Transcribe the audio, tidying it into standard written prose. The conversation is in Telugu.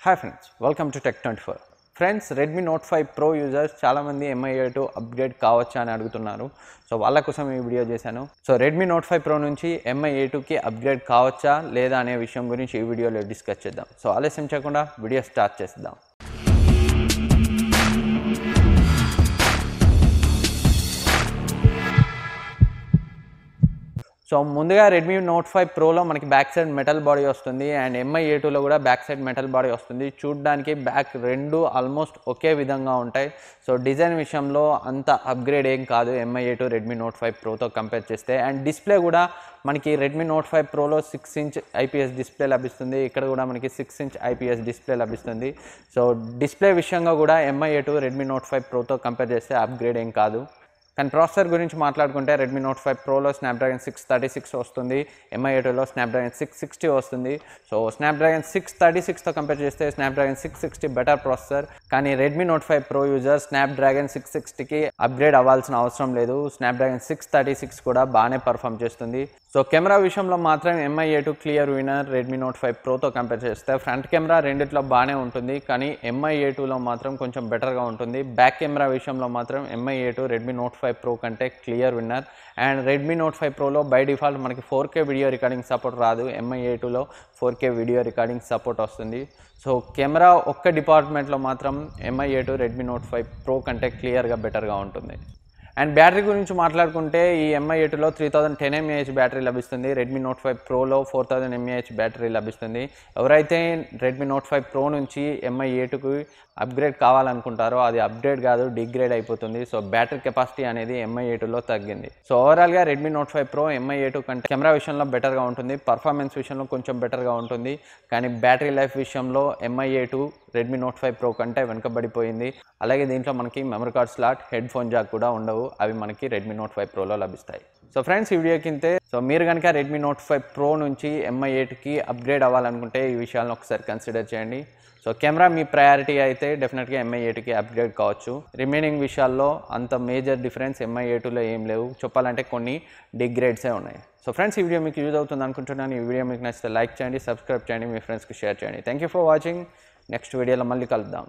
Hi friends, welcome to Tech24. Friends, Redmi Note 5 Pro users చాలా మంది MIA2 అప్గ్రేడ్ కావచ్చా అని అడుగుతున్నారు. సో వాళ్ళ కోసం ఈ వీడియో చేశాను. సో Redmi Note 5 Pro నుంచి MIA2 కి అప్గ్రేడ్ కావచ్చా లేదా అనే విషయం గురించి ఈ వీడియోలో డిస్కస్ చేద్దాం. సో ఆలస్యం చేయకుండా వీడియో స్టార్ట్ చేద్దాం. సో ముందుగా Redmi Note 5 Proలో మనకి బ్యాక్ సైడ్ మెటల్ బాడీ వస్తుంది అండ్ MI2లో కూడా బ్యాక్ సైడ్ మెటల్ బాడీ వస్తుంది. చూడడానికి బ్యాక్ రెండు ఆల్మోస్ట్ ఒకే విధంగా ఉంటాయి. సో డిజైన్ విషయంలో అంత అప్గ్రేడ్ ఏం కాదు MI2 Redmi Note 5 Proతో కంపేర్ చేస్తే. అండ్ డిస్ప్లే కూడా మనకి Redmi Note 5 Proలో 6" IPS డిస్ప్లే లభిస్తుంది. ఇక్కడ కూడా మనకి 6" IPS డిస్ప్లే లభిస్తుంది. సో డిస్ప్లే విషయంగా కూడా MI2 Redmi Note 5 Proతో కంపేర్ చేస్తే అప్గ్రేడ్ ఏం కాదు. కానీ ప్రాసెసర్ గురించి మాట్లాడుకుంటే Redmi Note 5 Proలో Snapdragon 636 వస్తుంది, MI2లో Snapdragon 660 వస్తుంది. సో Snapdragon 636తో కంపేర్ చేస్తే Snapdragon 660 బెటర్ ప్రాసెసర్. కానీ Redmi Note 5 Pro user Snapdragon 660కి అప్గ్రేడ్ అవ్వాల్సిన అవసరం లేదు. Snapdragon 636 కూడా బాగానే పర్ఫామ్ చేస్తుంది. సో కెమెరా విషయంలో మాత్రం MI2 clear winner Redmi Note 5 Proతో కంపేర్ చేస్తే. ఫ్రంట్ కెమెరా రెండిట్లో బాగానే ఉంటుంది, కానీ MI2లో మాత్రం కొంచెం బెటర్గా ఉంటుంది. బ్యాక్ కెమెరా విషయంలో మాత్రం MI2 Redmi Note 5 Pro కంటే clear winner. And Redmi Note 5 Proలో బై డిఫాల్ట్ మనకి 4K వీడియో రికార్డింగ్ సపోర్ట్ రాదు. MI2లో 4K వీడియో రికార్డింగ్ సపోర్ట్ వస్తుంది. సో కెమెరా ఒక్క డిపార్ట్మెంట్లో మాత్రం MI2 Redmi Note 5 Pro కంటే క్లియర్గా బెటర్గా ఉంటుంది. అండ్ బ్యాటరీ గురించి మాట్లాడుకుంటే ఈ MI2లో 3010 mAh బ్యాటరీ లభిస్తుంది. Redmi Note 5 Proలో 4000 mAh బ్యాటరీ లభిస్తుంది. ఎవరైతే Redmi Note 5 Pro నుంచి MI2కి అప్గ్రేడ్ కావాలనుకుంటారో అది అప్గ్రేడ్ కాదు, డిగ్రేడ్ అయిపోతుంది. సో బ్యాటరీ కెపాసిటీ అనేది MI2లో తగ్గింది. సో ఓవరాల్గా Redmi Note 5 Pro MI2 కంటే కెమెరా విషయంలో బెటర్గా ఉంటుంది, పర్ఫార్మెన్స్ విషయంలో కొంచెం బెటర్గా ఉంటుంది. కానీ బ్యాటరీ లైఫ్ విషయంలో MI2 Redmi Note 5 Pro కంటే వెనుకబడిపోయింది. అలాగే దీంట్లో మనకి memory card slot, head phone Jack కూడా ఉండవు. అవి మనకి Redmi Note 5 Proలో లభిస్తాయి. సో ఫ్రెండ్స్, ఈ వీడియో కింతే సో మీరు కనుక Redmi Note 5 Pro నుంచి MI2కి అప్గ్రేడ్ అవ్వాలనుకుంటే ఈ విషయాలను ఒకసారి కన్సిడర్ చేయండి. సో కెమెరా మీ ప్రయారిటీ అయితే డెఫినెట్గా MI2కి అప్గ్రేడ్ కావచ్చు. రిమైనింగ్ విషయాల్లో అంత మేజర్ డిఫరెన్స్ MI2లో ఏం లేవు. చెప్పాలంటే కొన్ని డిగ్రేడ్సే ఉన్నాయి. సో ఫ్రెండ్స్, ఈ వీడియో మీకు యూజ్ అవుతుంది అనుకుంటున్నాను. ఈ వీడియో మీకు నచ్చితే లైక్ చేయండి, సబ్స్క్రైబ్ చేయండి, మీ ఫ్రెండ్స్కి షేర్ చేయండి. Thank you for watching. Next వీడియోలో మళ్ళీ కలుద్దాం.